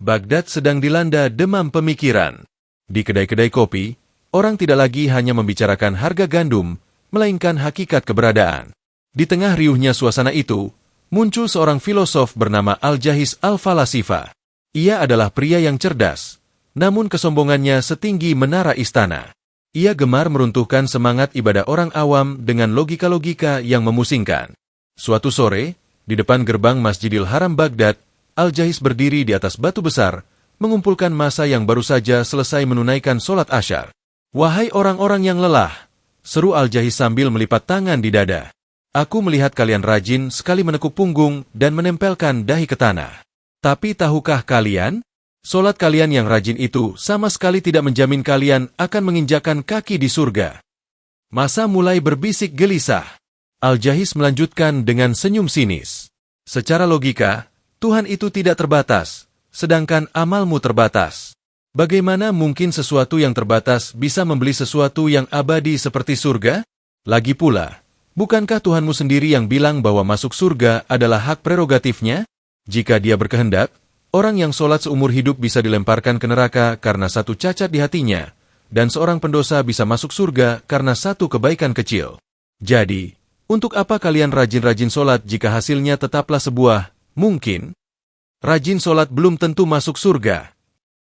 Baghdad sedang dilanda demam pemikiran. Di kedai-kedai kopi, orang tidak lagi hanya membicarakan harga gandum, melainkan hakikat keberadaan. Di tengah riuhnya suasana itu, muncul seorang filosof bernama Al-Jahiz Al-Falasifa. Ia adalah pria yang cerdas, namun kesombongannya setinggi menara istana. Ia gemar meruntuhkan semangat ibadah orang awam dengan logika-logika yang memusingkan. Suatu sore, di depan gerbang Masjidil Haram Baghdad, Al-Jahiz berdiri di atas batu besar, mengumpulkan massa yang baru saja selesai menunaikan sholat asyar. "Wahai orang-orang yang lelah," seru Al-Jahiz sambil melipat tangan di dada. "Aku melihat kalian rajin sekali menekuk punggung dan menempelkan dahi ke tanah. Tapi tahukah kalian, sholat kalian yang rajin itu sama sekali tidak menjamin kalian akan menginjakan kaki di surga." Massa mulai berbisik gelisah. Al-Jahiz melanjutkan dengan senyum sinis. "Secara logika, Tuhan itu tidak terbatas, sedangkan amalmu terbatas. Bagaimana mungkin sesuatu yang terbatas bisa membeli sesuatu yang abadi seperti surga? Lagi pula, bukankah Tuhanmu sendiri yang bilang bahwa masuk surga adalah hak prerogatifnya? Jika Dia berkehendak, orang yang sholat seumur hidup bisa dilemparkan ke neraka karena satu cacat di hatinya, dan seorang pendosa bisa masuk surga karena satu kebaikan kecil. Jadi, untuk apa kalian rajin-rajin sholat jika hasilnya tetaplah sebuah mungkin? Rajin sholat belum tentu masuk surga."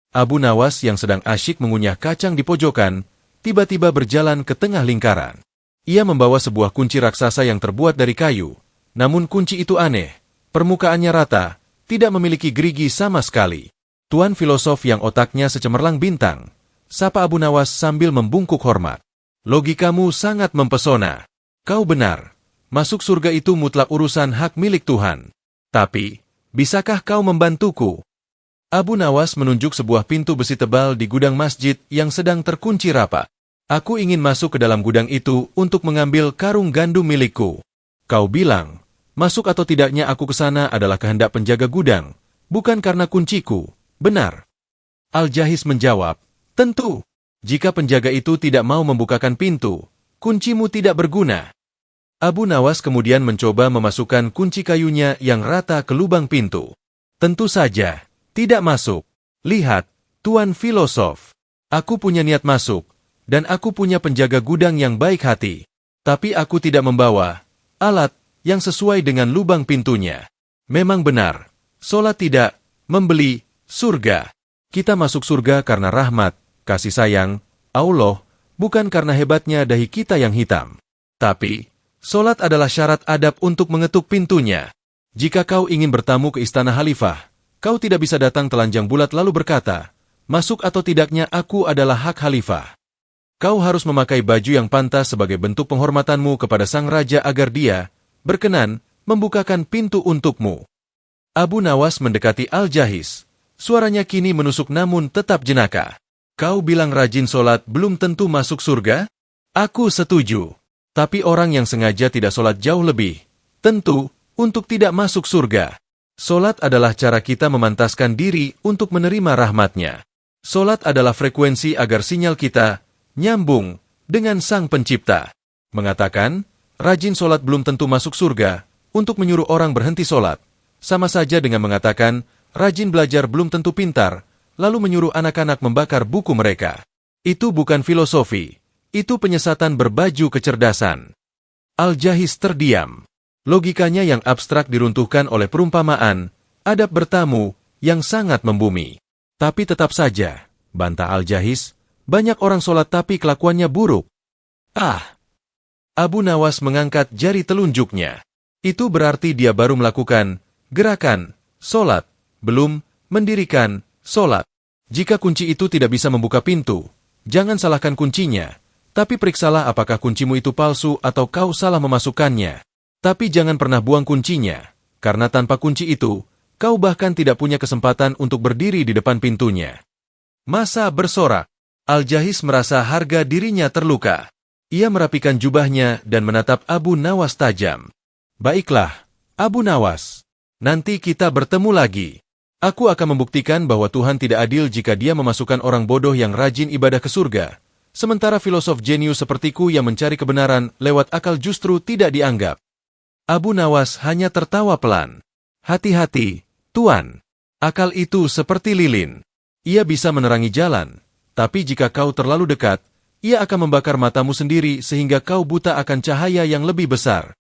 Abu Nawas yang sedang asyik mengunyah kacang di pojokan, tiba-tiba berjalan ke tengah lingkaran. Ia membawa sebuah kunci raksasa yang terbuat dari kayu, namun kunci itu aneh, permukaannya rata, tidak memiliki gerigi sama sekali. Tuan filosof yang otaknya secemerlang bintang, sapa Abu Nawas sambil membungkuk hormat. "Logikamu sangat mempesona. Kau benar, masuk surga itu mutlak urusan hak milik Tuhan. Tapi, bisakah kau membantuku?" Abu Nawas menunjuk sebuah pintu besi tebal di gudang masjid yang sedang terkunci rapat. "Aku ingin masuk ke dalam gudang itu untuk mengambil karung gandum milikku." "Kau bilang, masuk atau tidaknya aku ke sana adalah kehendak penjaga gudang, bukan karena kunciku, benar?" Al-Jahiz menjawab, "Tentu. Jika penjaga itu tidak mau membukakan pintu, kuncimu tidak berguna." Abu Nawas kemudian mencoba memasukkan kunci kayunya yang rata ke lubang pintu. "Tentu saja, tidak masuk. Lihat, Tuan Filosof, aku punya niat masuk, dan aku punya penjaga gudang yang baik hati. Tapi aku tidak membawa alat yang sesuai dengan lubang pintunya. Memang benar, sholat tidak membeli surga. Kita masuk surga karena rahmat, kasih sayang, Allah, bukan karena hebatnya dahi kita yang hitam. Tapi, sholat adalah syarat adab untuk mengetuk pintunya. Jika kau ingin bertamu ke istana khalifah, kau tidak bisa datang telanjang bulat lalu berkata, 'Masuk atau tidaknya aku adalah hak khalifah.' Kau harus memakai baju yang pantas sebagai bentuk penghormatanmu kepada sang raja agar dia berkenan membukakan pintu untukmu." Abu Nawas mendekati Al-Jahiz. Suaranya kini menusuk namun tetap jenaka. "Kau bilang rajin sholat belum tentu masuk surga? Aku setuju. Tapi orang yang sengaja tidak sholat jauh lebih tentu untuk tidak masuk surga. Sholat adalah cara kita memantaskan diri untuk menerima rahmat-Nya. Sholat adalah frekuensi agar sinyal kita nyambung dengan Sang Pencipta." Mengatakan, rajin sholat belum tentu masuk surga, untuk menyuruh orang berhenti sholat. Sama saja dengan mengatakan, rajin belajar belum tentu pintar, lalu menyuruh anak-anak membakar buku mereka. Itu bukan filosofi, itu penyesatan berbaju kecerdasan. Al-Jahiz terdiam. Logikanya yang abstrak diruntuhkan oleh perumpamaan, adab bertamu, yang sangat membumi. "Tapi tetap saja," bantah Al-Jahiz, "banyak orang sholat tapi kelakuannya buruk." "Ah!" Abu Nawas mengangkat jari telunjuknya. "Itu berarti dia baru melakukan gerakan sholat, belum mendirikan sholat. Jika kunci itu tidak bisa membuka pintu, jangan salahkan kuncinya, tapi periksalah apakah kuncimu itu palsu atau kau salah memasukkannya. Tapi jangan pernah buang kuncinya, karena tanpa kunci itu, kau bahkan tidak punya kesempatan untuk berdiri di depan pintunya." Massa bersorak. Al-Jahiz merasa harga dirinya terluka. Ia merapikan jubahnya dan menatap Abu Nawas tajam. "Baiklah, Abu Nawas. Nanti kita bertemu lagi. Aku akan membuktikan bahwa Tuhan tidak adil jika Dia memasukkan orang bodoh yang rajin ibadah ke surga, sementara filosof jenius sepertiku yang mencari kebenaran lewat akal justru tidak dianggap." Abu Nawas hanya tertawa pelan. "Hati-hati, Tuan. Akal itu seperti lilin. Ia bisa menerangi jalan, tapi jika kau terlalu dekat, ia akan membakar matamu sendiri sehingga kau buta akan cahaya yang lebih besar.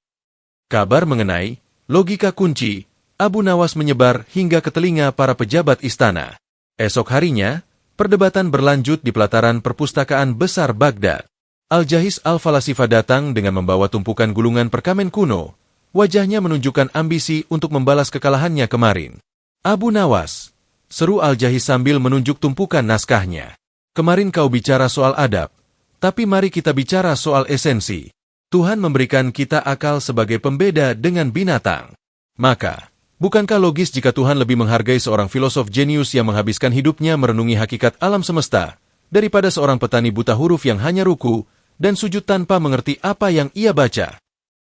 Kabar mengenai logika kunci Abu Nawas menyebar hingga ke telinga para pejabat istana. Esok harinya, perdebatan berlanjut di pelataran perpustakaan besar Baghdad. Al-Jahiz Al-Falasifa datang dengan membawa tumpukan gulungan perkamen kuno. Wajahnya menunjukkan ambisi untuk membalas kekalahannya kemarin. Abu Nawas, seru Al-Jahiz sambil menunjuk tumpukan naskahnya. Kemarin kau bicara soal adab, tapi mari kita bicara soal esensi. Tuhan memberikan kita akal sebagai pembeda dengan binatang. Maka, bukankah logis jika Tuhan lebih menghargai seorang filosof jenius yang menghabiskan hidupnya merenungi hakikat alam semesta, daripada seorang petani buta huruf yang hanya ruku dan sujud tanpa mengerti apa yang ia baca?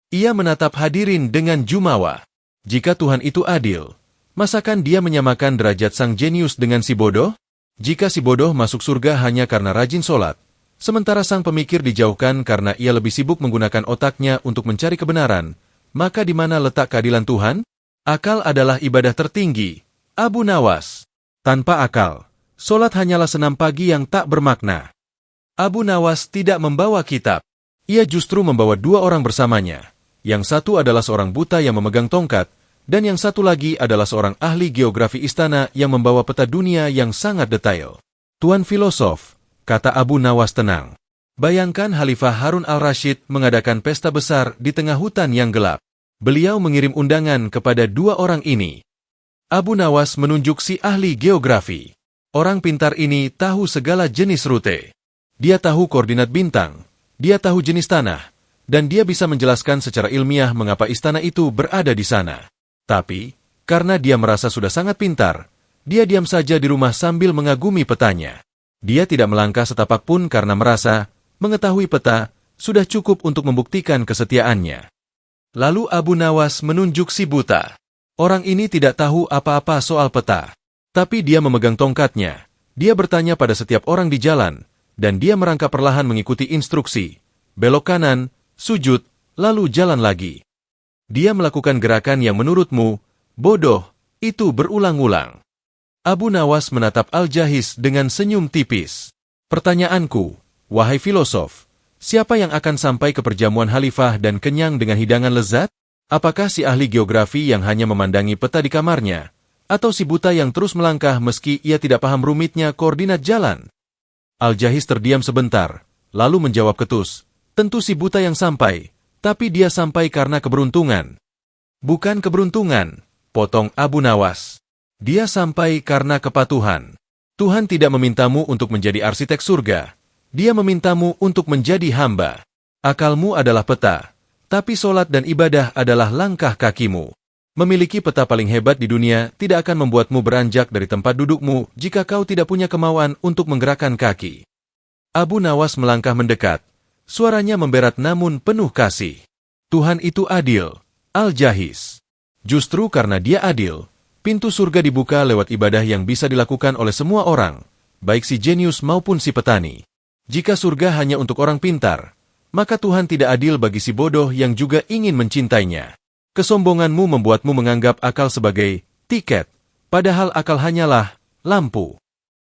Ia menatap hadirin dengan jumawa. Jika Tuhan itu adil, masakan dia menyamakan derajat sang jenius dengan si bodoh? Jika si bodoh masuk surga hanya karena rajin sholat, sementara sang pemikir dijauhkan karena ia lebih sibuk menggunakan otaknya untuk mencari kebenaran, maka di mana letak keadilan Tuhan? Akal adalah ibadah tertinggi. Abu Nawas. Tanpa akal, sholat hanyalah senam pagi yang tak bermakna. Abu Nawas tidak membawa kitab. Ia justru membawa dua orang bersamanya. Yang satu adalah seorang buta yang memegang tongkat, dan yang satu lagi adalah seorang ahli geografi istana yang membawa peta dunia yang sangat detail. Tuan filosof, kata Abu Nawas tenang. Bayangkan Khalifah Harun al-Rashid mengadakan pesta besar di tengah hutan yang gelap. Beliau mengirim undangan kepada dua orang ini. Abu Nawas menunjuk si ahli geografi. Orang pintar ini tahu segala jenis rute. Dia tahu koordinat bintang, dia tahu jenis tanah, dan dia bisa menjelaskan secara ilmiah mengapa istana itu berada di sana. Tapi, karena dia merasa sudah sangat pintar, dia diam saja di rumah sambil mengagumi petanya. Dia tidak melangkah setapak pun karena merasa, mengetahui peta, sudah cukup untuk membuktikan kesetiaannya. Lalu Abu Nawas menunjuk si buta. Orang ini tidak tahu apa-apa soal peta. Tapi dia memegang tongkatnya. Dia bertanya pada setiap orang di jalan, dan dia merangkap perlahan mengikuti instruksi. Belok kanan, sujud, lalu jalan lagi. Dia melakukan gerakan yang menurutmu, bodoh, itu berulang-ulang. Abu Nawas menatap Al-Jahiz dengan senyum tipis. Pertanyaanku, wahai filosof, siapa yang akan sampai ke perjamuan khalifah dan kenyang dengan hidangan lezat? Apakah si ahli geografi yang hanya memandangi peta di kamarnya? Atau si buta yang terus melangkah meski ia tidak paham rumitnya koordinat jalan? Al-Jahiz terdiam sebentar, lalu menjawab ketus. Tentu si buta yang sampai, tapi dia sampai karena keberuntungan. Bukan keberuntungan, potong Abu Nawas. Dia sampai karena kepatuhan. Tuhan tidak memintamu untuk menjadi arsitek surga. Dia memintamu untuk menjadi hamba. Akalmu adalah peta, tapi solat dan ibadah adalah langkah kakimu. Memiliki peta paling hebat di dunia tidak akan membuatmu beranjak dari tempat dudukmu jika kau tidak punya kemauan untuk menggerakkan kaki. Abu Nawas melangkah mendekat. Suaranya memberat namun penuh kasih. Tuhan itu adil, Al-Jahiz. Justru karena dia adil, pintu surga dibuka lewat ibadah yang bisa dilakukan oleh semua orang, baik si jenius maupun si petani. Jika surga hanya untuk orang pintar, maka Tuhan tidak adil bagi si bodoh yang juga ingin mencintainya. Kesombonganmu membuatmu menganggap akal sebagai tiket, padahal akal hanyalah lampu.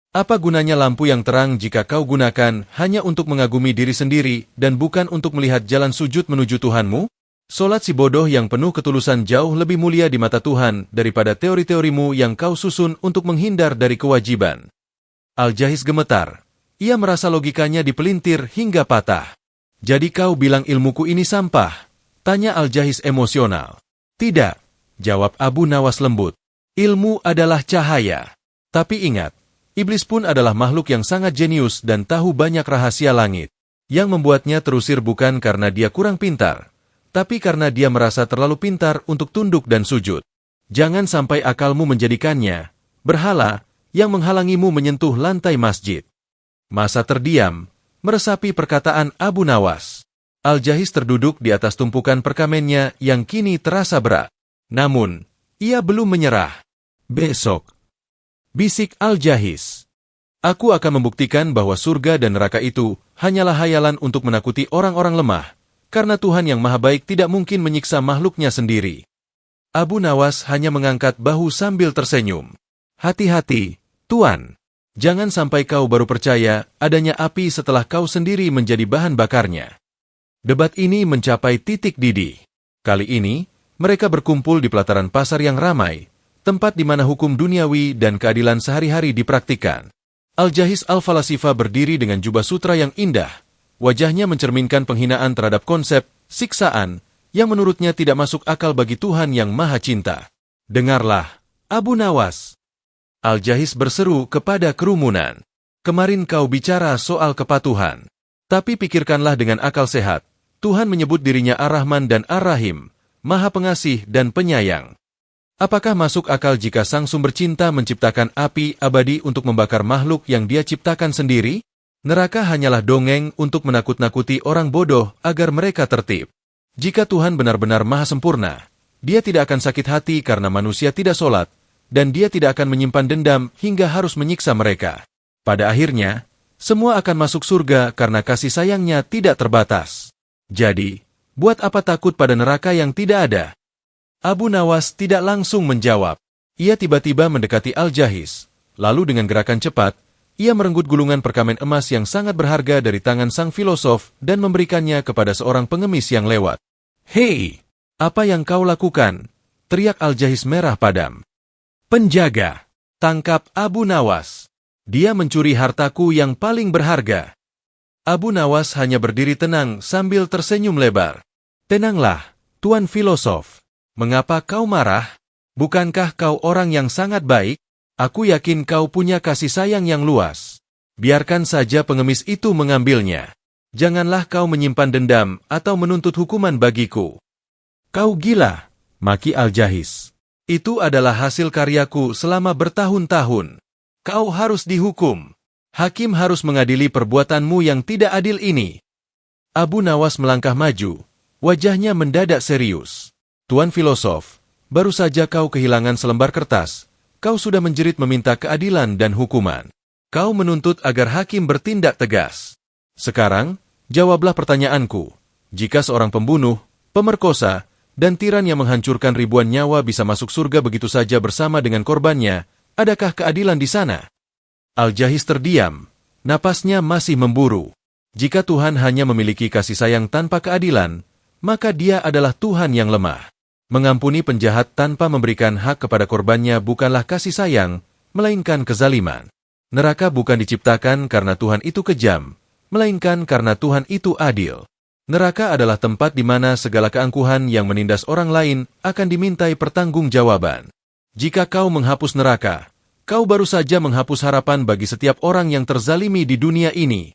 Apa gunanya lampu yang terang jika kau gunakan hanya untuk mengagumi diri sendiri dan bukan untuk melihat jalan sujud menuju Tuhanmu? Solat si bodoh yang penuh ketulusan jauh lebih mulia di mata Tuhan daripada teori-teorimu yang kau susun untuk menghindar dari kewajiban. Al-Jahiz gemetar. Ia merasa logikanya dipelintir hingga patah. Jadi kau bilang ilmuku ini sampah? Tanya Al-Jahiz emosional. Tidak, jawab Abu Nawas lembut. Ilmu adalah cahaya. Tapi ingat, iblis pun adalah makhluk yang sangat jenius dan tahu banyak rahasia langit. Yang membuatnya terusir bukan karena dia kurang pintar, tapi karena dia merasa terlalu pintar untuk tunduk dan sujud. Jangan sampai akalmu menjadikannya berhala yang menghalangimu menyentuh lantai masjid. Masa terdiam, meresapi perkataan Abu Nawas. Al-Jahiz terduduk di atas tumpukan perkamennya yang kini terasa berat. Namun, ia belum menyerah. Besok, bisik Al-Jahiz, aku akan membuktikan bahwa surga dan neraka itu hanyalah hayalan untuk menakuti orang-orang lemah, karena Tuhan yang Maha Baik tidak mungkin menyiksa makhluknya sendiri. Abu Nawas hanya mengangkat bahu sambil tersenyum. Hati-hati, Tuan. Jangan sampai kau baru percaya adanya api setelah kau sendiri menjadi bahan bakarnya. Debat ini mencapai titik didih. Kali ini, mereka berkumpul di pelataran pasar yang ramai, tempat di mana hukum duniawi dan keadilan sehari-hari dipraktikkan. Al-Jahiz Al-Falasifa berdiri dengan jubah sutra yang indah. Wajahnya mencerminkan penghinaan terhadap konsep siksaan yang menurutnya tidak masuk akal bagi Tuhan yang Maha Cinta. Dengarlah, Abu Nawas. Al-Jahiz berseru kepada kerumunan. Kemarin kau bicara soal kepatuhan. Tapi pikirkanlah dengan akal sehat. Tuhan menyebut dirinya Ar-Rahman dan Ar-Rahim, Maha Pengasih dan Penyayang. Apakah masuk akal jika Sang Sumber Cinta menciptakan api abadi untuk membakar makhluk yang Dia ciptakan sendiri? Neraka hanyalah dongeng untuk menakut-nakuti orang bodoh agar mereka tertib. Jika Tuhan benar-benar Maha Sempurna, Dia tidak akan sakit hati karena manusia tidak sholat, dan Dia tidak akan menyimpan dendam hingga harus menyiksa mereka. Pada akhirnya, semua akan masuk surga karena kasih sayangnya tidak terbatas. Jadi, buat apa takut pada neraka yang tidak ada? Abu Nawas tidak langsung menjawab. Ia tiba-tiba mendekati Al-Jahiz. Lalu dengan gerakan cepat, ia merenggut gulungan perkamen emas yang sangat berharga dari tangan sang filosof dan memberikannya kepada seorang pengemis yang lewat. "Hei, apa yang kau lakukan?" teriak Al-Jahiz merah padam. "Penjaga, tangkap Abu Nawas. Dia mencuri hartaku yang paling berharga." Abu Nawas hanya berdiri tenang sambil tersenyum lebar. "Tenanglah, Tuan Filosof. Mengapa kau marah? Bukankah kau orang yang sangat baik? Aku yakin kau punya kasih sayang yang luas. Biarkan saja pengemis itu mengambilnya. Janganlah kau menyimpan dendam atau menuntut hukuman bagiku." "Kau gila," maki Al-Jahiz. "Itu adalah hasil karyaku selama bertahun-tahun. Kau harus dihukum. Hakim harus mengadili perbuatanmu yang tidak adil ini." Abu Nawas melangkah maju. Wajahnya mendadak serius. "Tuan Filosof, baru saja kau kehilangan selembar kertas. Kau sudah menjerit meminta keadilan dan hukuman. Kau menuntut agar hakim bertindak tegas. Sekarang, jawablah pertanyaanku. Jika seorang pembunuh, pemerkosa, dan tiran yang menghancurkan ribuan nyawa bisa masuk surga begitu saja bersama dengan korbannya, adakah keadilan di sana?" Al-Jahiz terdiam. Napasnya masih memburu. Jika Tuhan hanya memiliki kasih sayang tanpa keadilan, maka Dia adalah Tuhan yang lemah. Mengampuni penjahat tanpa memberikan hak kepada korbannya bukanlah kasih sayang, melainkan kezaliman. Neraka bukan diciptakan karena Tuhan itu kejam, melainkan karena Tuhan itu adil. Neraka adalah tempat di mana segala keangkuhan yang menindas orang lain akan dimintai pertanggungjawaban. Jika kau menghapus neraka, kau baru saja menghapus harapan bagi setiap orang yang terzalimi di dunia ini.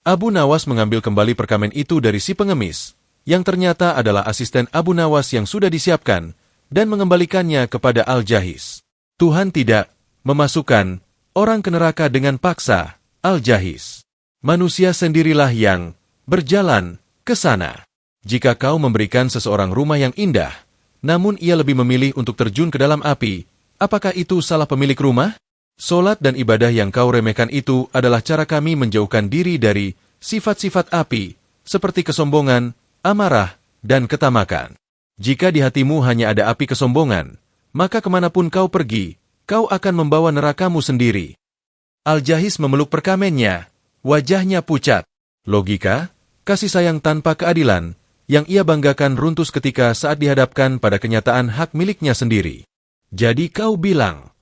Abu Nawas mengambil kembali perkamen itu dari si pengemis, yang ternyata adalah asisten Abu Nawas yang sudah disiapkan, dan mengembalikannya kepada Al-Jahiz. "Tuhan tidak memasukkan orang ke neraka dengan paksa, Al-Jahiz. Manusia sendirilah yang berjalan ke sana. Jika kau memberikan seseorang rumah yang indah, namun ia lebih memilih untuk terjun ke dalam api, apakah itu salah pemilik rumah? Solat dan ibadah yang kau remehkan itu adalah cara kami menjauhkan diri dari sifat-sifat api, seperti kesombongan, amarah, dan ketamakan. Jika di hatimu hanya ada api kesombongan, maka kemanapun kau pergi, kau akan membawa nerakamu sendiri." Al-Jahiz memeluk perkamennya, wajahnya pucat. Logika, kasih sayang tanpa keadilan, yang ia banggakan runtuh ketika saat dihadapkan pada kenyataan hak miliknya sendiri. "Jadi kau bilang..."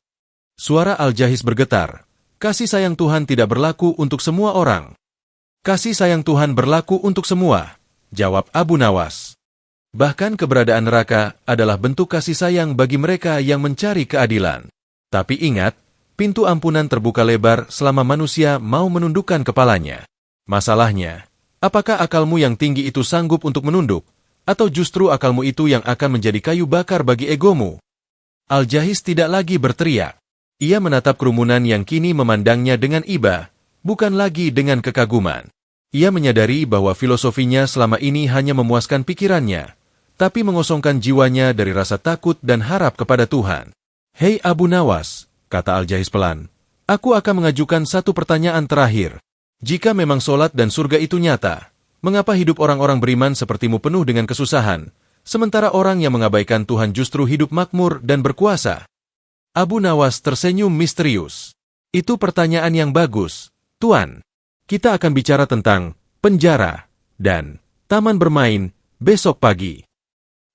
Suara Al-Jahiz bergetar. "Kasih sayang Tuhan tidak berlaku untuk semua orang." "Kasih sayang Tuhan berlaku untuk semua," jawab Abu Nawas. "Bahkan keberadaan neraka adalah bentuk kasih sayang bagi mereka yang mencari keadilan. Tapi ingat, pintu ampunan terbuka lebar selama manusia mau menundukkan kepalanya. Masalahnya, apakah akalmu yang tinggi itu sanggup untuk menunduk, atau justru akalmu itu yang akan menjadi kayu bakar bagi egomu?" Al-Jahiz tidak lagi berteriak. Ia menatap kerumunan yang kini memandangnya dengan iba, bukan lagi dengan kekaguman. Ia menyadari bahwa filosofinya selama ini hanya memuaskan pikirannya, tapi mengosongkan jiwanya dari rasa takut dan harap kepada Tuhan. "Hei Abu Nawas," kata Al-Jahiz pelan, "aku akan mengajukan satu pertanyaan terakhir. Jika memang solat dan surga itu nyata, mengapa hidup orang-orang beriman sepertimu penuh dengan kesusahan, sementara orang yang mengabaikan Tuhan justru hidup makmur dan berkuasa?" Abu Nawas tersenyum misterius. Itu pertanyaan yang bagus, Tuan. Kita akan bicara tentang penjara dan taman bermain besok pagi.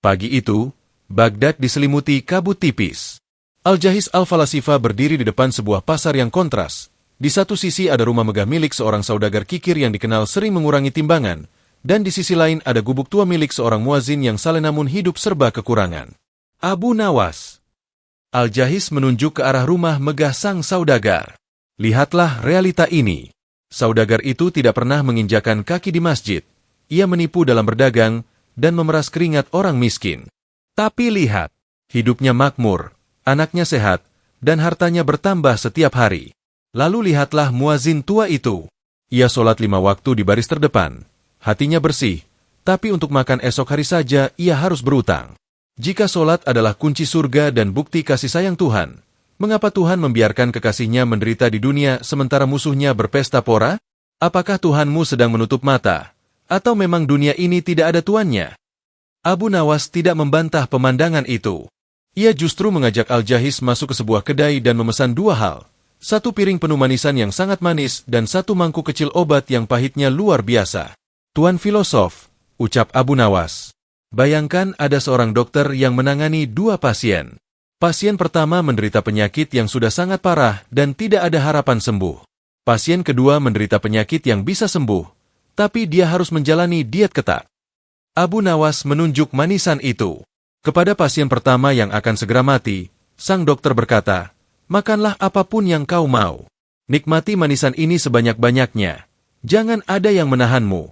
Pagi itu, Baghdad diselimuti kabut tipis. Al-Jahiz Al-Falasifa berdiri di depan sebuah pasar yang kontras. Di satu sisi ada rumah megah milik seorang saudagar kikir yang dikenal sering mengurangi timbangan, dan di sisi lain ada gubuk tua milik seorang muazin yang saleh namun hidup serba kekurangan. Abu Nawas. Al-Jahiz menunjuk ke arah rumah megah sang saudagar. Lihatlah realita ini. Saudagar itu tidak pernah menginjakan kaki di masjid. Ia menipu dalam berdagang dan memeras keringat orang miskin. Tapi lihat, hidupnya makmur, anaknya sehat, dan hartanya bertambah setiap hari. Lalu lihatlah muazin tua itu. Ia sholat 5 waktu di baris terdepan. Hatinya bersih, tapi untuk makan esok hari saja ia harus berutang. Jika sholat adalah kunci surga dan bukti kasih sayang Tuhan, mengapa Tuhan membiarkan kekasihnya menderita di dunia sementara musuhnya berpesta pora? Apakah Tuhanmu sedang menutup mata? Atau memang dunia ini tidak ada tuannya? Abu Nawas tidak membantah pemandangan itu. Ia justru mengajak Al-Jahiz masuk ke sebuah kedai dan memesan 2 hal. 1 piring penuh manisan yang sangat manis dan 1 mangkuk kecil obat yang pahitnya luar biasa. Tuan filosof, ucap Abu Nawas. Bayangkan ada seorang dokter yang menangani 2 pasien. Pasien pertama menderita penyakit yang sudah sangat parah dan tidak ada harapan sembuh. Pasien kedua menderita penyakit yang bisa sembuh, tapi dia harus menjalani diet ketat. Abu Nawas menunjuk manisan itu. Kepada pasien pertama yang akan segera mati, sang dokter berkata, makanlah apapun yang kau mau. Nikmati manisan ini sebanyak-banyaknya. Jangan ada yang menahanmu.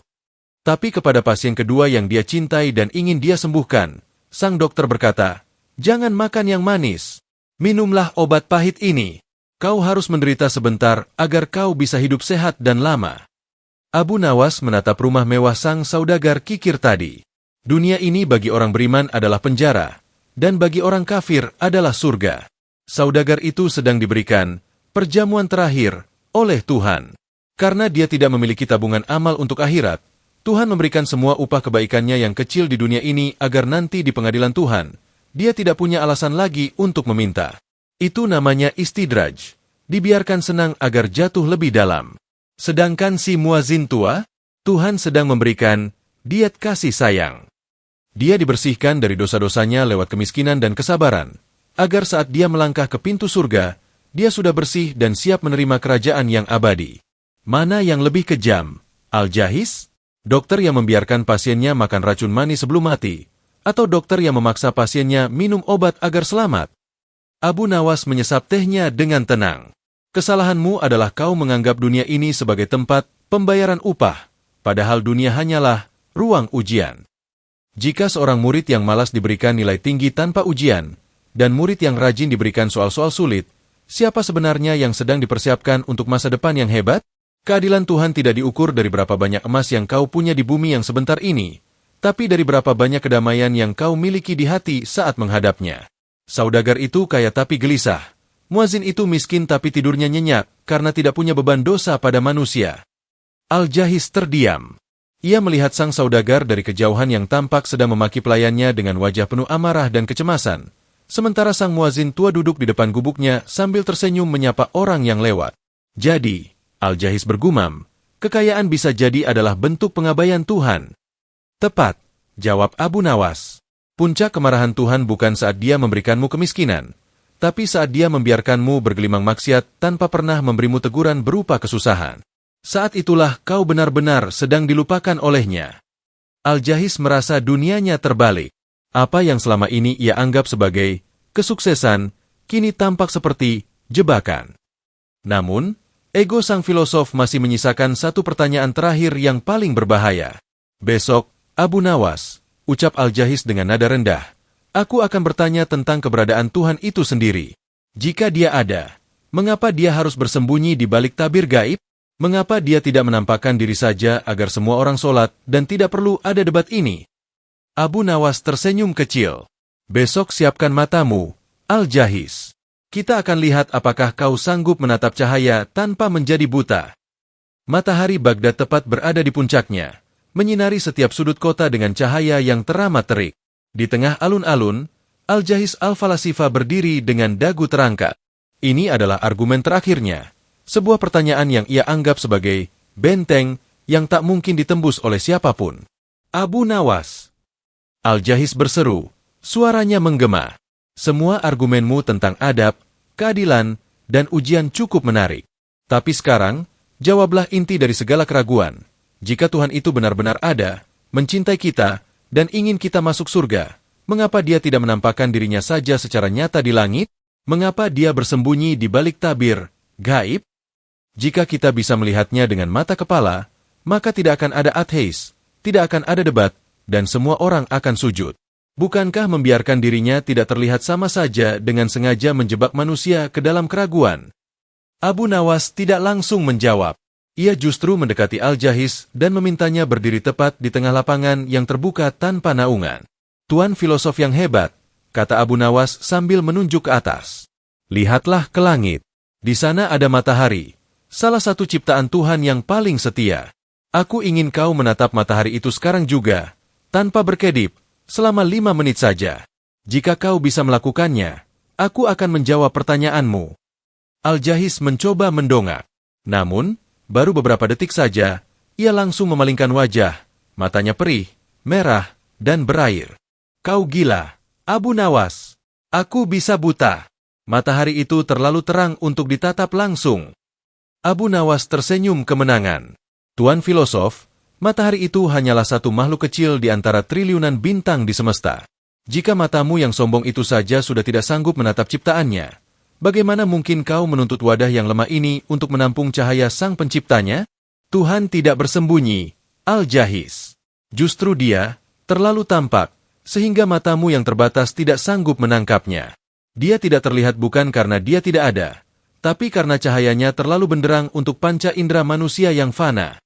Tapi kepada pasien kedua yang dia cintai dan ingin dia sembuhkan, sang dokter berkata, jangan makan yang manis. Minumlah obat pahit ini. Kau harus menderita sebentar agar kau bisa hidup sehat dan lama. Abu Nawas menatap rumah mewah sang saudagar kikir tadi. Dunia ini bagi orang beriman adalah penjara, dan bagi orang kafir adalah surga. Saudagar itu sedang diberikan perjamuan terakhir oleh Tuhan. Karena dia tidak memiliki tabungan amal untuk akhirat, Tuhan memberikan semua upah kebaikannya yang kecil di dunia ini agar nanti di pengadilan Tuhan, dia tidak punya alasan lagi untuk meminta. Itu namanya istidraj. Dibiarkan senang agar jatuh lebih dalam. Sedangkan si muazin tua, Tuhan sedang memberikan diet kasih sayang. Dia dibersihkan dari dosa-dosanya lewat kemiskinan dan kesabaran, agar saat dia melangkah ke pintu surga, dia sudah bersih dan siap menerima kerajaan yang abadi. Mana yang lebih kejam, Al-Jahiz? Dokter yang membiarkan pasiennya makan racun manis sebelum mati, atau dokter yang memaksa pasiennya minum obat agar selamat? Abu Nawas menyesap tehnya dengan tenang. Kesalahanmu adalah kau menganggap dunia ini sebagai tempat pembayaran upah, padahal dunia hanyalah ruang ujian. Jika seorang murid yang malas diberikan nilai tinggi tanpa ujian, dan murid yang rajin diberikan soal-soal sulit, siapa sebenarnya yang sedang dipersiapkan untuk masa depan yang hebat? Keadilan Tuhan tidak diukur dari berapa banyak emas yang kau punya di bumi yang sebentar ini, tapi dari berapa banyak kedamaian yang kau miliki di hati saat menghadapnya. Saudagar itu kaya tapi gelisah. Muazin itu miskin tapi tidurnya nyenyak karena tidak punya beban dosa pada manusia. Al-Jahiz terdiam. Ia melihat sang saudagar dari kejauhan yang tampak sedang memaki pelayannya dengan wajah penuh amarah dan kecemasan. Sementara sang muazin tua duduk di depan gubuknya sambil tersenyum menyapa orang yang lewat. Jadi, Al-Jahiz bergumam, kekayaan bisa jadi adalah bentuk pengabaian Tuhan. Tepat, jawab Abu Nawas. Puncak kemarahan Tuhan bukan saat dia memberikanmu kemiskinan, tapi saat dia membiarkanmu bergelimang maksiat tanpa pernah memberimu teguran berupa kesusahan. Saat itulah kau benar-benar sedang dilupakan olehnya. Al-Jahiz merasa dunianya terbalik. Apa yang selama ini ia anggap sebagai kesuksesan, kini tampak seperti jebakan. Namun, ego sang filosof masih menyisakan satu pertanyaan terakhir yang paling berbahaya. Besok, Abu Nawas, ucap Al-Jahiz dengan nada rendah, aku akan bertanya tentang keberadaan Tuhan itu sendiri. Jika dia ada, mengapa dia harus bersembunyi di balik tabir gaib? Mengapa dia tidak menampakkan diri saja agar semua orang sholat dan tidak perlu ada debat ini? Abu Nawas tersenyum kecil. Besok siapkan matamu, Al-Jahiz. Kita akan lihat apakah kau sanggup menatap cahaya tanpa menjadi buta. Matahari Baghdad tepat berada di puncaknya, menyinari setiap sudut kota dengan cahaya yang teramat terik. Di tengah alun-alun, Al-Jahis Al-Falasifa berdiri dengan dagu terangkat. Ini adalah argumen terakhirnya, sebuah pertanyaan yang ia anggap sebagai benteng yang tak mungkin ditembus oleh siapapun. Abu Nawas. Al-Jahis berseru, suaranya menggema. Semua argumenmu tentang adab, keadilan, dan ujian cukup menarik. Tapi sekarang, jawablah inti dari segala keraguan. Jika Tuhan itu benar-benar ada, mencintai kita, dan ingin kita masuk surga, mengapa Dia tidak menampakkan dirinya saja secara nyata di langit? Mengapa Dia bersembunyi di balik tabir gaib? Jika kita bisa melihatnya dengan mata kepala, maka tidak akan ada ateis, tidak akan ada debat, dan semua orang akan sujud. Bukankah membiarkan dirinya tidak terlihat sama saja dengan sengaja menjebak manusia ke dalam keraguan? Abu Nawas tidak langsung menjawab. Ia justru mendekati Al-Jahis dan memintanya berdiri tepat di tengah lapangan yang terbuka tanpa naungan. Tuan filosof yang hebat, kata Abu Nawas sambil menunjuk ke atas. Lihatlah ke langit. Di sana ada matahari, salah satu ciptaan Tuhan yang paling setia. Aku ingin kau menatap matahari itu sekarang juga, tanpa berkedip, selama 5 menit saja. Jika kau bisa melakukannya, aku akan menjawab pertanyaanmu. Al-Jahis mencoba mendongak. Namun, baru beberapa detik saja, ia langsung memalingkan wajah, matanya perih, merah, dan berair. Kau gila, Abu Nawas. Aku bisa buta. Matahari itu terlalu terang untuk ditatap langsung. Abu Nawas tersenyum kemenangan. Tuan filosof, matahari itu hanyalah satu makhluk kecil di antara triliunan bintang di semesta. Jika matamu yang sombong itu saja sudah tidak sanggup menatap ciptaannya, bagaimana mungkin kau menuntut wadah yang lemah ini untuk menampung cahaya sang penciptanya? Tuhan tidak bersembunyi, Al-Jahis. Justru Dia terlalu tampak, sehingga matamu yang terbatas tidak sanggup menangkapnya. Dia tidak terlihat bukan karena Dia tidak ada, tapi karena cahayanya terlalu benderang untuk panca indera manusia yang fana.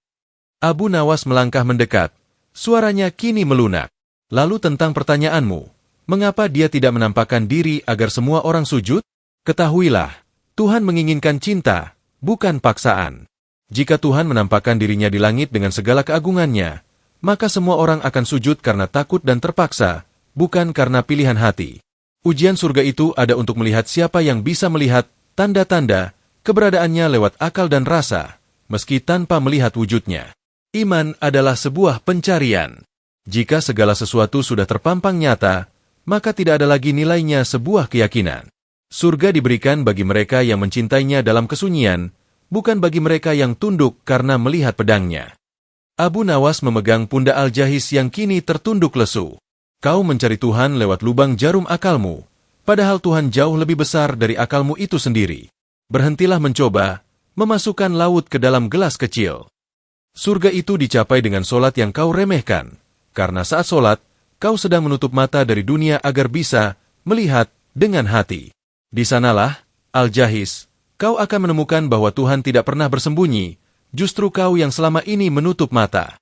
Abu Nawas melangkah mendekat. Suaranya kini melunak. Lalu tentang pertanyaanmu, mengapa Dia tidak menampakkan diri agar semua orang sujud? Ketahuilah, Tuhan menginginkan cinta, bukan paksaan. Jika Tuhan menampakkan dirinya di langit dengan segala keagungannya, maka semua orang akan sujud karena takut dan terpaksa, bukan karena pilihan hati. Ujian surga itu ada untuk melihat siapa yang bisa melihat tanda-tanda keberadaannya lewat akal dan rasa, meski tanpa melihat wujudnya. Iman adalah sebuah pencarian. Jika segala sesuatu sudah terpampang nyata, maka tidak ada lagi nilainya sebuah keyakinan. Surga diberikan bagi mereka yang mencintainya dalam kesunyian, bukan bagi mereka yang tunduk karena melihat pedangnya. Abu Nawas memegang pundak Al-Jahis yang kini tertunduk lesu. Kau mencari Tuhan lewat lubang jarum akalmu, padahal Tuhan jauh lebih besar dari akalmu itu sendiri. Berhentilah mencoba, memasukkan laut ke dalam gelas kecil. Surga itu dicapai dengan solat yang kau remehkan, karena saat solat, kau sedang menutup mata dari dunia agar bisa melihat dengan hati. Di sanalah, Al-Jahis, kau akan menemukan bahwa Tuhan tidak pernah bersembunyi, justru kau yang selama ini menutup mata.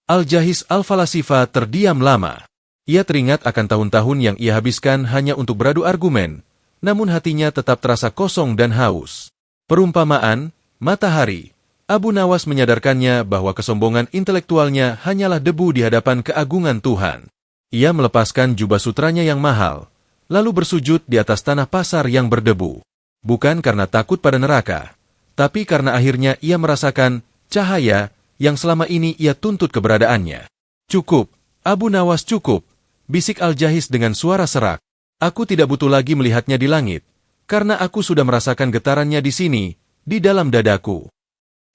Al-Jahis Al-Falasifa terdiam lama. Ia teringat akan tahun-tahun yang ia habiskan hanya untuk beradu argumen, namun hatinya tetap terasa kosong dan haus. Perumpamaan, matahari. Abu Nawas menyadarkannya bahwa kesombongan intelektualnya hanyalah debu di hadapan keagungan Tuhan. Ia melepaskan jubah sutranya yang mahal, lalu bersujud di atas tanah pasar yang berdebu. Bukan karena takut pada neraka, tapi karena akhirnya ia merasakan cahaya yang selama ini ia tuntut keberadaannya. Cukup, Abu Nawas cukup, bisik Al-Jahis dengan suara serak. Aku tidak butuh lagi melihatnya di langit, karena aku sudah merasakan getarannya di sini, di dalam dadaku.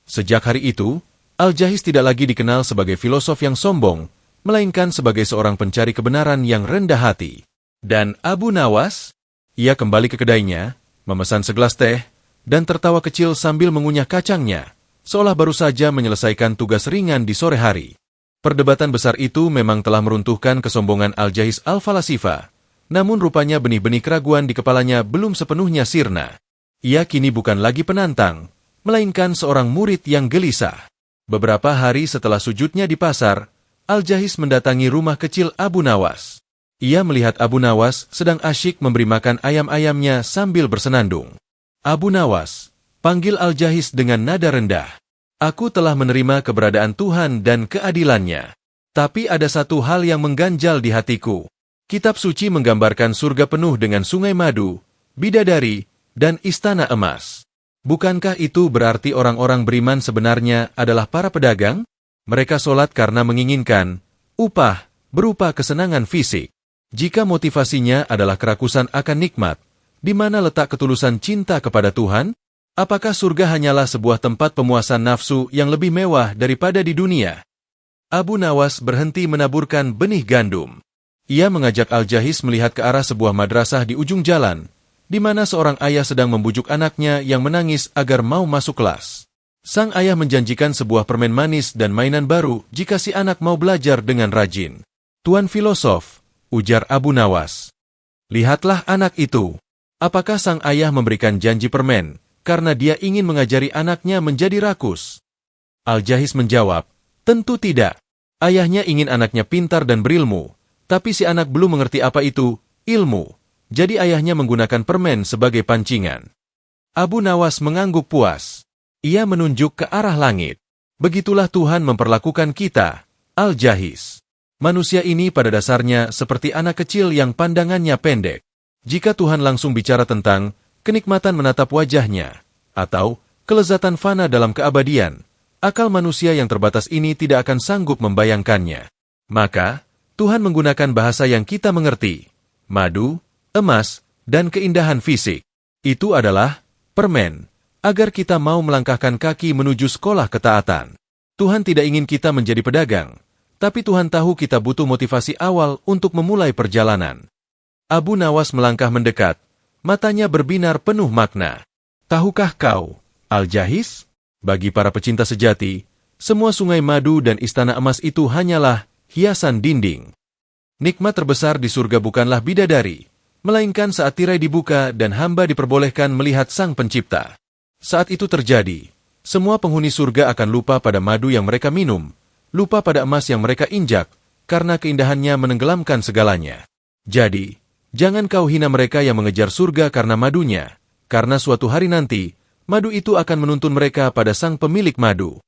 Sejak hari itu, Al-Jahis tidak lagi dikenal sebagai filosof yang sombong, melainkan sebagai seorang pencari kebenaran yang rendah hati. Dan Abu Nawas? Ia kembali ke kedainya, memesan segelas teh, dan tertawa kecil sambil mengunyah kacangnya, seolah baru saja menyelesaikan tugas ringan di sore hari. Perdebatan besar itu memang telah meruntuhkan kesombongan Al-Jahis Al-Falasifa, namun rupanya benih-benih keraguan di kepalanya belum sepenuhnya sirna. Ia kini bukan lagi penantang, melainkan seorang murid yang gelisah. Beberapa hari setelah sujudnya di pasar, Al-Jahis mendatangi rumah kecil Abu Nawas. Ia melihat Abu Nawas sedang asyik memberi makan ayam-ayamnya sambil bersenandung. Abu Nawas, panggil Al-Jahis dengan nada rendah. Aku telah menerima keberadaan Tuhan dan keadilannya. Tapi ada satu hal yang mengganjal di hatiku. Kitab suci menggambarkan surga penuh dengan sungai madu, bidadari, dan istana emas. Bukankah itu berarti orang-orang beriman sebenarnya adalah para pedagang? Mereka sholat karena menginginkan upah berupa kesenangan fisik. Jika motivasinya adalah kerakusan akan nikmat, di mana letak ketulusan cinta kepada Tuhan? Apakah surga hanyalah sebuah tempat pemuasan nafsu yang lebih mewah daripada di dunia? Abu Nawas berhenti menaburkan benih gandum. Ia mengajak Al-Jahiz melihat ke arah sebuah madrasah di ujung jalan, di mana seorang ayah sedang membujuk anaknya yang menangis agar mau masuk kelas. Sang ayah menjanjikan sebuah permen manis dan mainan baru jika si anak mau belajar dengan rajin. Tuan filosof, ujar Abu Nawas. Lihatlah anak itu. Apakah sang ayah memberikan janji permen karena dia ingin mengajari anaknya menjadi rakus? Al-Jahiz menjawab, tentu tidak. Ayahnya ingin anaknya pintar dan berilmu, tapi si anak belum mengerti apa itu ilmu. Jadi ayahnya menggunakan permen sebagai pancingan. Abu Nawas mengangguk puas. Ia menunjuk ke arah langit. Begitulah Tuhan memperlakukan kita, Al-Jahiz. Manusia ini pada dasarnya seperti anak kecil yang pandangannya pendek. Jika Tuhan langsung bicara tentang kenikmatan menatap wajahnya, atau kelezatan fana dalam keabadian, akal manusia yang terbatas ini tidak akan sanggup membayangkannya. Maka, Tuhan menggunakan bahasa yang kita mengerti. Madu, emas, dan keindahan fisik. Itu adalah permen, agar kita mau melangkahkan kaki menuju sekolah ketaatan. Tuhan tidak ingin kita menjadi pedagang, tapi Tuhan tahu kita butuh motivasi awal untuk memulai perjalanan. Abu Nawas melangkah mendekat, matanya berbinar penuh makna. Tahukah kau, Al-Jahiz? Bagi para pecinta sejati, semua sungai madu dan istana emas itu hanyalah hiasan dinding. Nikmat terbesar di surga bukanlah bidadari, melainkan saat tirai dibuka dan hamba diperbolehkan melihat Sang Pencipta. Saat itu terjadi, semua penghuni surga akan lupa pada madu yang mereka minum, lupa pada emas yang mereka injak, karena keindahannya menenggelamkan segalanya. Jadi, jangan kau hina mereka yang mengejar surga karena madunya, karena suatu hari nanti, madu itu akan menuntun mereka pada sang pemilik madu.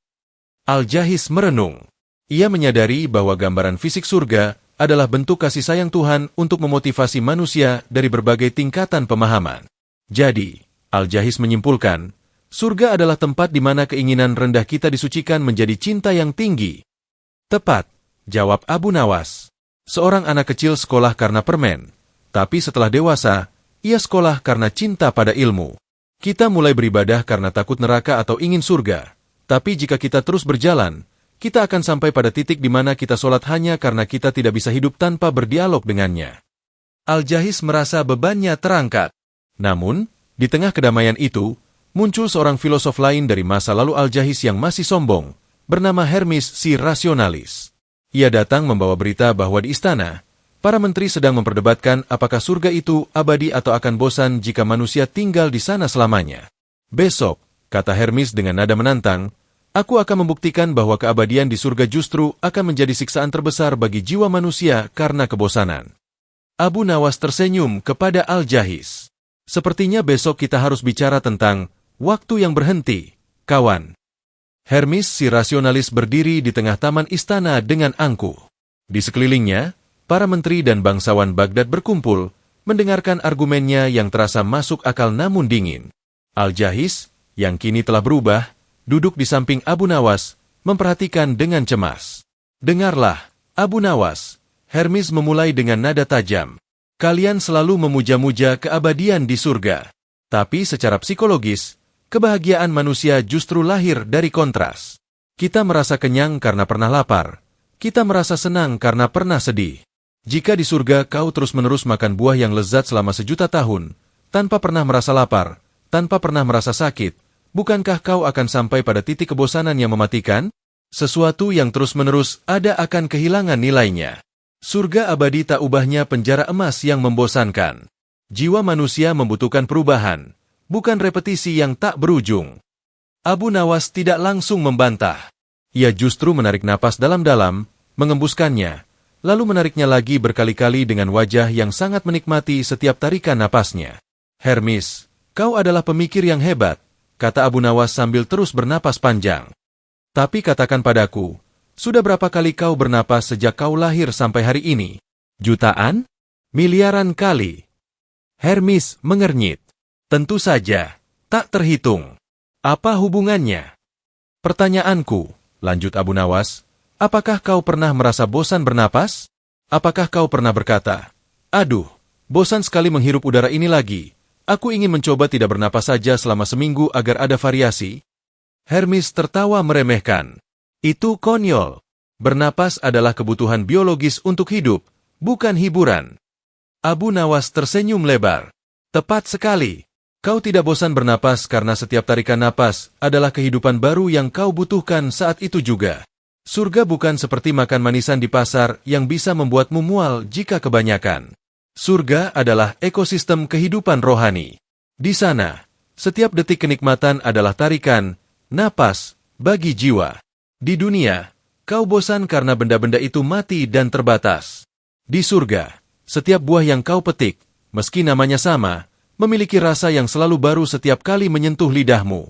Al-Jahiz merenung. Ia menyadari bahwa gambaran fisik surga adalah bentuk kasih sayang Tuhan untuk memotivasi manusia dari berbagai tingkatan pemahaman. Jadi, Al-Jahiz menyimpulkan, surga adalah tempat di mana keinginan rendah kita disucikan menjadi cinta yang tinggi. Tepat, jawab Abu Nawas. Seorang anak kecil sekolah karena permen, tapi setelah dewasa, ia sekolah karena cinta pada ilmu. Kita mulai beribadah karena takut neraka atau ingin surga, tapi jika kita terus berjalan, kita akan sampai pada titik di mana kita sholat hanya karena kita tidak bisa hidup tanpa berdialog dengannya. Al-Jahiz merasa bebannya terangkat. Namun, di tengah kedamaian itu, muncul seorang filosof lain dari masa lalu Al-Jahiz yang masih sombong, bernama Hermes si Rasionalis. Ia datang membawa berita bahwa di istana, para menteri sedang memperdebatkan apakah surga itu abadi atau akan bosan jika manusia tinggal di sana selamanya. Besok, kata Hermes dengan nada menantang, aku akan membuktikan bahwa keabadian di surga justru akan menjadi siksaan terbesar bagi jiwa manusia karena kebosanan. Abu Nawas tersenyum kepada Al-Jahiz. Sepertinya besok kita harus bicara tentang waktu yang berhenti, kawan. Hermes si Rasionalis berdiri di tengah taman istana dengan angkuh. Di sekelilingnya, para menteri dan bangsawan Baghdad berkumpul, mendengarkan argumennya yang terasa masuk akal namun dingin. Al-Jahiz, yang kini telah berubah, duduk di samping Abu Nawas, memperhatikan dengan cemas. Dengarlah, Abu Nawas, Hermes memulai dengan nada tajam. Kalian selalu memuja-muja keabadian di surga. Tapi secara psikologis, kebahagiaan manusia justru lahir dari kontras. Kita merasa kenyang karena pernah lapar. Kita merasa senang karena pernah sedih. Jika di surga kau terus-menerus makan buah yang lezat selama 1.000.000 tahun, tanpa pernah merasa lapar, tanpa pernah merasa sakit, bukankah kau akan sampai pada titik kebosanan yang mematikan? Sesuatu yang terus-menerus ada akan kehilangan nilainya. Surga abadi tak ubahnya penjara emas yang membosankan. Jiwa manusia membutuhkan perubahan, bukan repetisi yang tak berujung. Abu Nawas tidak langsung membantah. Ia justru menarik napas dalam-dalam, mengembuskannya, lalu menariknya lagi berkali-kali dengan wajah yang sangat menikmati setiap tarikan napasnya. Hermes, kau adalah pemikir yang hebat, kata Abu Nawas sambil terus bernapas panjang. Tapi katakan padaku, sudah berapa kali kau bernapas sejak kau lahir sampai hari ini? Jutaan? Miliaran kali. Hermes mengernyit. Tentu saja, tak terhitung. Apa hubungannya? Pertanyaanku, lanjut Abu Nawas, apakah kau pernah merasa bosan bernapas? Apakah kau pernah berkata, aduh, bosan sekali menghirup udara ini lagi. Aku ingin mencoba tidak bernapas saja selama seminggu agar ada variasi? Hermes tertawa meremehkan. Itu konyol. Bernapas adalah kebutuhan biologis untuk hidup, bukan hiburan. Abu Nawas tersenyum lebar. Tepat sekali. Kau tidak bosan bernapas karena setiap tarikan napas adalah kehidupan baru yang kau butuhkan saat itu juga. Surga bukan seperti makan manisan di pasar yang bisa membuatmu mual jika kebanyakan. Surga adalah ekosistem kehidupan rohani. Di sana, setiap detik kenikmatan adalah tarikan, napas, bagi jiwa. Di dunia, kau bosan karena benda-benda itu mati dan terbatas. Di surga, setiap buah yang kau petik, meski namanya sama, memiliki rasa yang selalu baru setiap kali menyentuh lidahmu.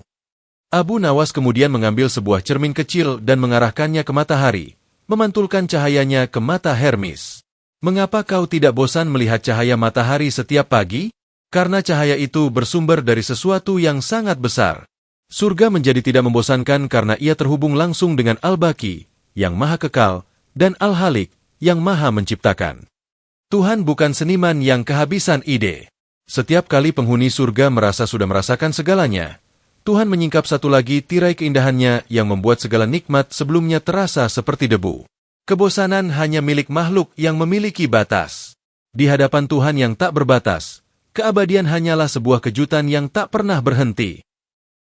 Abu Nawas kemudian mengambil sebuah cermin kecil dan mengarahkannya ke matahari, memantulkan cahayanya ke mata Hermes. Mengapa kau tidak bosan melihat cahaya matahari setiap pagi? Karena cahaya itu bersumber dari sesuatu yang sangat besar. Surga menjadi tidak membosankan karena ia terhubung langsung dengan Al-Baqi, yang maha kekal, dan Al-Halik, yang maha menciptakan. Tuhan bukan seniman yang kehabisan ide. Setiap kali penghuni surga merasa sudah merasakan segalanya, Tuhan menyingkap satu lagi tirai keindahannya yang membuat segala nikmat sebelumnya terasa seperti debu. Kebosanan hanya milik makhluk yang memiliki batas. Di hadapan Tuhan yang tak berbatas, keabadian hanyalah sebuah kejutan yang tak pernah berhenti.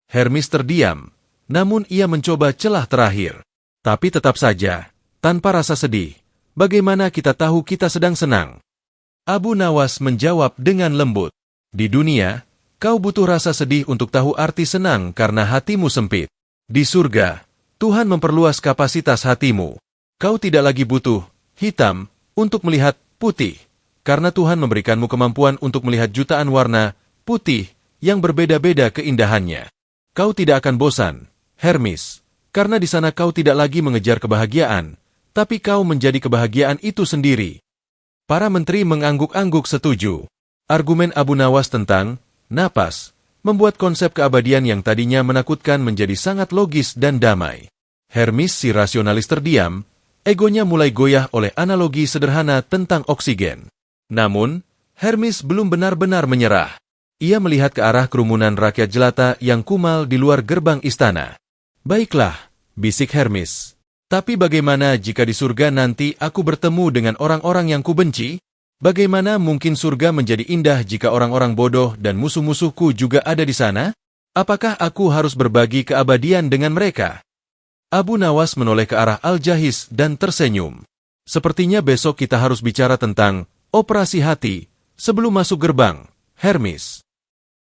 Hermes terdiam, namun ia mencoba celah terakhir. Tapi tetap saja, tanpa rasa sedih, bagaimana kita tahu kita sedang senang? Abu Nawas menjawab dengan lembut. Di dunia, kau butuh rasa sedih untuk tahu arti senang karena hatimu sempit. Di surga, Tuhan memperluas kapasitas hatimu. Kau tidak lagi butuh hitam untuk melihat putih, karena Tuhan memberikanmu kemampuan untuk melihat jutaan warna putih yang berbeda-beda keindahannya. Kau tidak akan bosan, Hermes, karena di sana kau tidak lagi mengejar kebahagiaan, tapi kau menjadi kebahagiaan itu sendiri. Para menteri mengangguk-angguk setuju. Argumen Abu Nawas tentang napas membuat konsep keabadian yang tadinya menakutkan menjadi sangat logis dan damai. Hermes si rasionalis terdiam, egonya mulai goyah oleh analogi sederhana tentang oksigen. Namun, Hermes belum benar-benar menyerah. Ia melihat ke arah kerumunan rakyat jelata yang kumal di luar gerbang istana. Baiklah, bisik Hermes. Tapi bagaimana jika di surga nanti aku bertemu dengan orang-orang yang kubenci? Bagaimana mungkin surga menjadi indah jika orang-orang bodoh dan musuh-musuhku juga ada di sana? Apakah aku harus berbagi keabadian dengan mereka? Abu Nawas menoleh ke arah Al-Jahis dan tersenyum. Sepertinya besok kita harus bicara tentang operasi hati sebelum masuk gerbang, Hermes.